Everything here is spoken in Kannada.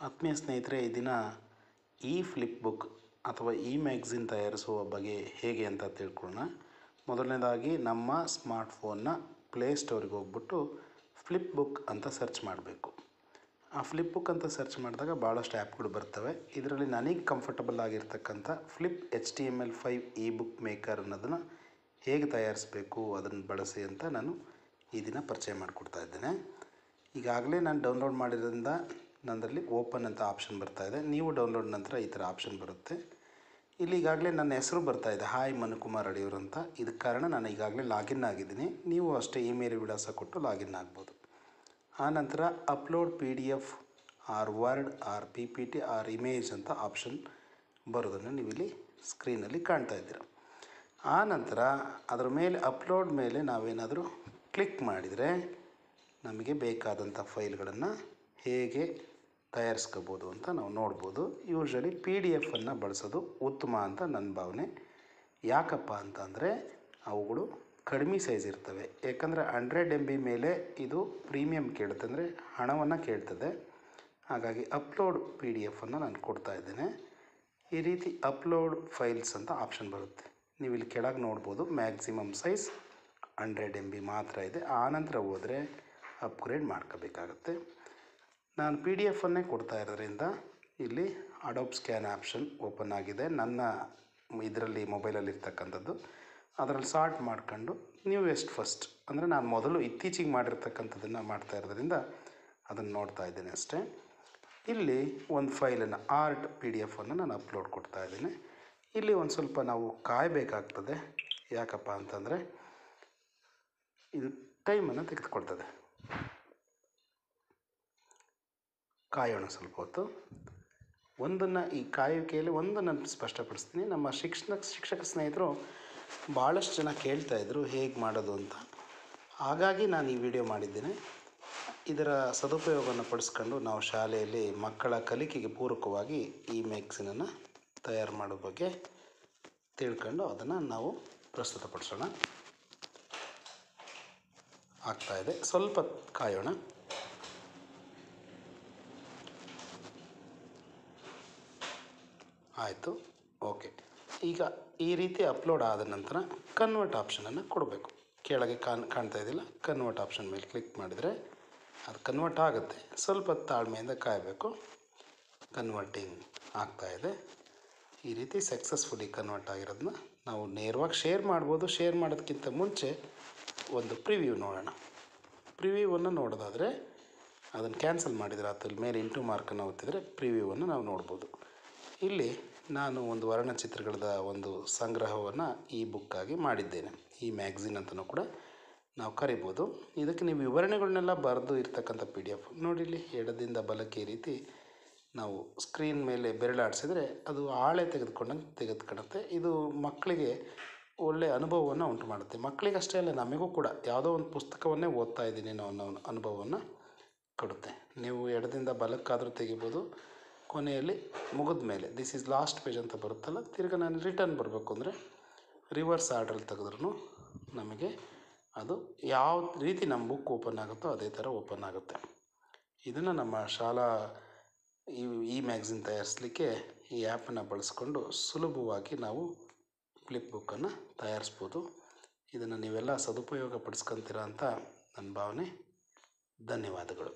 ಆತ್ಮೀಯ ಸ್ನೇಹಿತರೆ, ಈ ದಿನ ಈ ಫ್ಲಿಪ್ ಬುಕ್ ಅಥವಾ ಈ ಮ್ಯಾಗ್ಝಿನ್ ತಯಾರಿಸುವ ಬಗೆ ಹೇಗೆ ಅಂತ ತಿಳ್ಕೊಳ್ಳೋಣ. ಮೊದಲನೇದಾಗಿ ನಮ್ಮ ಸ್ಮಾರ್ಟ್ಫೋನ್ನ ಪ್ಲೇಸ್ಟೋರಿಗೆ ಹೋಗ್ಬಿಟ್ಟು ಫ್ಲಿಪ್ ಬುಕ್ ಅಂತ ಸರ್ಚ್ ಮಾಡಬೇಕು. ಆ ಫ್ಲಿಪ್ ಬುಕ್ ಅಂತ ಸರ್ಚ್ ಮಾಡಿದಾಗ ಭಾಳಷ್ಟು ಆ್ಯಪ್ಗಳು ಬರ್ತವೆ. ಇದರಲ್ಲಿ ನನಗೆ ಕಂಫರ್ಟಬಲ್ ಆಗಿರ್ತಕ್ಕಂಥ flip HTML5 E book maker ಅನ್ನೋದನ್ನು ಹೇಗೆ ತಯಾರಿಸಬೇಕು ಅದನ್ನು ಬಳಸಿ ಅಂತ ನಾನು ಈ ದಿನ ಪರಿಚಯ ಮಾಡಿಕೊಡ್ತಾ ಇದ್ದೇನೆ. ಈಗಾಗಲೇ ನಾನು ಡೌನ್ಲೋಡ್ ಮಾಡಿರೋದ್ರಿಂದ ನನ್ನದರಲ್ಲಿ ಓಪನ್ ಅಂತ ಆಪ್ಷನ್ ಬರ್ತಾಯಿದೆ. ನೀವು ಡೌನ್ಲೋಡ್ ನಂತರ ಈ ಥರ ಆಪ್ಷನ್ ಬರುತ್ತೆ. ಇಲ್ಲಿ ಈಗಾಗಲೇ ನನ್ನ ಹೆಸರು ಬರ್ತಾಯಿದೆ, ಹಾಯ್ ಮನುಕುಮಾರ್ ಅಡಿಯವರು ಅಂತ. ಇದಕ್ಕೆ ಕಾರಣ ನಾನು ಈಗಾಗಲೇ ಲಾಗಿನ್ ಆಗಿದ್ದೀನಿ. ನೀವು ಅಷ್ಟೇ ಇಮೇಲ್ ವಿಳಾಸ ಕೊಟ್ಟು ಲಾಗಿನ್ ಆಗ್ಬೋದು. ಆನಂತರ upload PDF or word or PPT or image ಅಂತ ಆಪ್ಷನ್ ಬರೋದನ್ನು ನೀವು ಇಲ್ಲಿ ಸ್ಕ್ರೀನಲ್ಲಿ ಕಾಣ್ತಾ ಇದ್ದೀರ. ಆನಂತರ ಅದರ ಮೇಲೆ ಅಪ್ಲೋಡ್ ಮೇಲೆ ನಾವೇನಾದರೂ ಕ್ಲಿಕ್ ಮಾಡಿದರೆ ನಮಗೆ ಬೇಕಾದಂಥ ಫೈಲ್ಗಳನ್ನು ಹೇಗೆ ತಯಾರಿಸ್ಕೋಬೋದು ಅಂತ ನಾವು ನೋಡ್ಬೋದು. ಯೂಶ್ವಲಿ PDF ಬಳಸೋದು ಉತ್ತಮ ಅಂತ ನನ್ನ ಭಾವನೆ. ಯಾಕಪ್ಪ ಅಂತಂದರೆ ಅವುಗಳು ಕಡಿಮೆ ಸೈಜ್ ಇರ್ತವೆ. ಯಾಕಂದರೆ 100 MB ಮೇಲೆ ಇದು ಪ್ರೀಮಿಯಮ್ ಕೇಳುತ್ತೆ, ಅಂದರೆ ಹಣವನ್ನು ಕೇಳ್ತದೆ. ಹಾಗಾಗಿ ಅಪ್ಲೋಡ್ PDF ನಾನು ಕೊಡ್ತಾ ಇದ್ದೇನೆ. ಈ ರೀತಿ ಅಪ್ಲೋಡ್ ಫೈಲ್ಸ್ ಅಂತ ಆಪ್ಷನ್ ಬರುತ್ತೆ. ನೀವು ಇಲ್ಲಿ ಕೆಳಗೆ ನೋಡ್ಬೋದು, ಮ್ಯಾಕ್ಸಿಮಮ್ ಸೈಜ್ 100 MB ಮಾತ್ರ ಇದೆ. ಆನಂತರ ಹೋದರೆ ಅಪ್ಗ್ರೇಡ್ ಮಾಡ್ಕೋಬೇಕಾಗತ್ತೆ. ನಾನು PDF ಕೊಡ್ತಾ ಇರೋದ್ರಿಂದ ಇಲ್ಲಿ ಅಡೋಬ್ ಸ್ಕ್ಯಾನ್ ಆಪ್ಷನ್ ಓಪನ್ ಆಗಿದೆ ನನ್ನ ಇದರಲ್ಲಿ, ಮೊಬೈಲಲ್ಲಿ ಇರ್ತಕ್ಕಂಥದ್ದು. ಅದರಲ್ಲಿ ಸಾರ್ಟ್ ಮಾಡ್ಕೊಂಡು ನೀವು ಫಸ್ಟ್ ಅಂದರೆ ನಾನು ಮೊದಲು ಇತ್ತೀಚೆಗೆ ಮಾಡಿರ್ತಕ್ಕಂಥದ್ದನ್ನು ಮಾಡ್ತಾ ಇರೋದ್ರಿಂದ ಅದನ್ನು ನೋಡ್ತಾ ಇದ್ದೇನೆ ಅಷ್ಟೇ. ಇಲ್ಲಿ ಒಂದು ಫೈಲನ್ನು ಆರ್ಟ್ PDF ನಾನು ಅಪ್ಲೋಡ್ ಕೊಡ್ತಾ ಇದ್ದೀನಿ. ಇಲ್ಲಿ ಒಂದು ಸ್ವಲ್ಪ ನಾವು ಕಾಯಬೇಕಾಗ್ತದೆ. ಯಾಕಪ್ಪ ಅಂತಂದರೆ ಇದು ಟೈಮನ್ನು ತೆಗೆದುಕೊಳ್ತದೆ. ಕಾಯೋಣ ಸ್ವಲ್ಪ ಹೊತ್ತು. ಒಂದನ್ನು ಈ ಕಾಯುವಿಕೆಯಲ್ಲಿ ನಾನು ಸ್ಪಷ್ಟಪಡಿಸ್ತೀನಿ. ನಮ್ಮ ಶಿಕ್ಷಕ ಸ್ನೇಹಿತರು ಭಾಳಷ್ಟು ಜನ ಕೇಳ್ತಾಯಿದ್ರು ಹೇಗೆ ಮಾಡೋದು ಅಂತ. ಹಾಗಾಗಿ ನಾನು ಈ ವಿಡಿಯೋ ಮಾಡಿದ್ದೇನೆ. ಇದರ ಸದುಪಯೋಗವನ್ನು ಪಡಿಸ್ಕೊಂಡು ನಾವು ಶಾಲೆಯಲ್ಲಿ ಮಕ್ಕಳ ಕಲಿಕೆಗೆ ಪೂರಕವಾಗಿ ಈ ಮ್ಯಾಗ್ಝಿನನ್ನು ತಯಾರು ಮಾಡೋ ಬಗ್ಗೆ ತಿಳ್ಕೊಂಡು ಅದನ್ನು ನಾವು ಪ್ರಸ್ತುತಪಡಿಸೋಣ. ಆಗ್ತಾಯಿದೆ, ಸ್ವಲ್ಪ ಕಾಯೋಣ. ಆಯಿತು, ಓಕೆ. ಈಗ ಈ ರೀತಿ ಅಪ್ಲೋಡ್ ಆದ ನಂತರ ಕನ್ವರ್ಟ್ ಆಪ್ಷನನ್ನು ಕೊಡಬೇಕು. ಕೆಳಗೆ ಕಾಣ್ತಾ ಇದೆಯಲ್ಲ, ಕನ್ವರ್ಟ್ ಆಪ್ಷನ್ ಮೇಲೆ ಕ್ಲಿಕ್ ಮಾಡಿದರೆ ಅದು ಕನ್ವರ್ಟ್ ಆಗುತ್ತೆ. ಸ್ವಲ್ಪ ತಾಳ್ಮೆಯಿಂದ ಕಾಯಬೇಕು. ಕನ್ವರ್ಟಿಂಗ್ ಆಗ್ತಾಯಿದೆ. ಈ ರೀತಿ ಸಕ್ಸಸ್ಫುಲಿ ಕನ್ವರ್ಟ್ ಆಗಿರೋದನ್ನ ನಾವು ನೇರವಾಗಿ ಶೇರ್ ಮಾಡ್ಬೋದು. ಶೇರ್ ಮಾಡೋದಕ್ಕಿಂತ ಮುಂಚೆ ಒಂದು ಪ್ರಿವ್ಯೂ ನೋಡೋಣ. ಪ್ರಿವ್ಯೂವನ್ನು ನೋಡೋದಾದರೆ ಅದನ್ನು ಕ್ಯಾನ್ಸಲ್ ಮಾಡಿದರೆ ಅಥವಾ ಮೇಲೆ ಇಂಟು ಮಾರ್ಕನ್ನು ಒತ್ತಿದರೆ ಪ್ರಿವ್ಯೂವನ್ನು ನಾವು ನೋಡ್ಬೋದು. ಇಲ್ಲಿ ನಾನು ಒಂದು ವರ್ಣಚಿತ್ರಗಳದ ಒಂದು ಸಂಗ್ರಹವನ್ನು ಈ ಬುಕ್ಕಾಗಿ ಮಾಡಿದ್ದೇನೆ. ಈ ಮ್ಯಾಗ್ಝಿನ್ ಅಂತಲೂ ಕೂಡ ನಾವು ಕರಿಬೋದು. ಇದಕ್ಕೆ ನೀವು ವಿವರಣೆಗಳನ್ನೆಲ್ಲ ಬರೆದು ಇರ್ತಕ್ಕಂಥ PDF ನೋಡಿ. ಇಲ್ಲಿ ಎಡದಿಂದ ಬಲಕ್ಕೆ ಈ ರೀತಿ ನಾವು ಸ್ಕ್ರೀನ್ ಮೇಲೆ ಬೆರಳಾಡಿಸಿದರೆ ಅದು ಹಾಳೆ ತೆಗೆದುಕೊಳ್ಳುತ್ತೆ. ಇದು ಮಕ್ಕಳಿಗೆ ಒಳ್ಳೆಯ ಅನುಭವವನ್ನು ಉಂಟು ಮಾಡುತ್ತೆ. ಮಕ್ಕಳಿಗಷ್ಟೇ ಅಲ್ಲ, ನಮಗೂ ಕೂಡ ಯಾವುದೋ ಒಂದು ಪುಸ್ತಕವನ್ನೇ ಓದ್ತಾ ಇದ್ದೀನಿ ಅನ್ನೋ ಅನುಭವವನ್ನು ಕೊಡುತ್ತೆ. ನೀವು ಎಡದಿಂದ ಬಲಕ್ಕಾದರೂ ತೆಗಿಬೋದು. ಕೊನೆಯಲ್ಲಿ ಮುಗಿದ ಮೇಲೆ ದಿಸ್ ಈಸ್ ಲಾಸ್ಟ್ ಪೇಜ್ ಅಂತ ಬರುತ್ತಲ್ಲ, ತಿರ್ಗಿ ನಾನು ರಿಟರ್ನ್ ಬರಬೇಕು ಅಂದರೆ ರಿವರ್ಸ್ ಆರ್ಡ್ರಲ್ಲಿ ತೆಗೆದ್ರೂ ನಮಗೆ ಅದು ಯಾವ ರೀತಿ ನಮ್ಮ ಬುಕ್ ಓಪನ್ ಆಗುತ್ತೋ ಅದೇ ಥರ ಓಪನ್ ಆಗುತ್ತೆ. ಇದನ್ನು ನಮ್ಮ ಶಾಲಾ ಈ ಮ್ಯಾಗ್ಝಿನ್ ತಯಾರಿಸಲಿಕ್ಕೆ ಈ ಆ್ಯಪನ್ನು ಬಳಸ್ಕೊಂಡು ಸುಲಭವಾಗಿ ನಾವು ಫ್ಲಿಪ್ ಬುಕ್ಕನ್ನು ತಯಾರಿಸ್ಬೋದು. ಇದನ್ನು ನೀವೆಲ್ಲ ಸದುಪಯೋಗ ಪಡಿಸ್ಕೊತೀರಾ ಅಂತ ನನ್ನ ಭಾವನೆ. ಧನ್ಯವಾದಗಳು.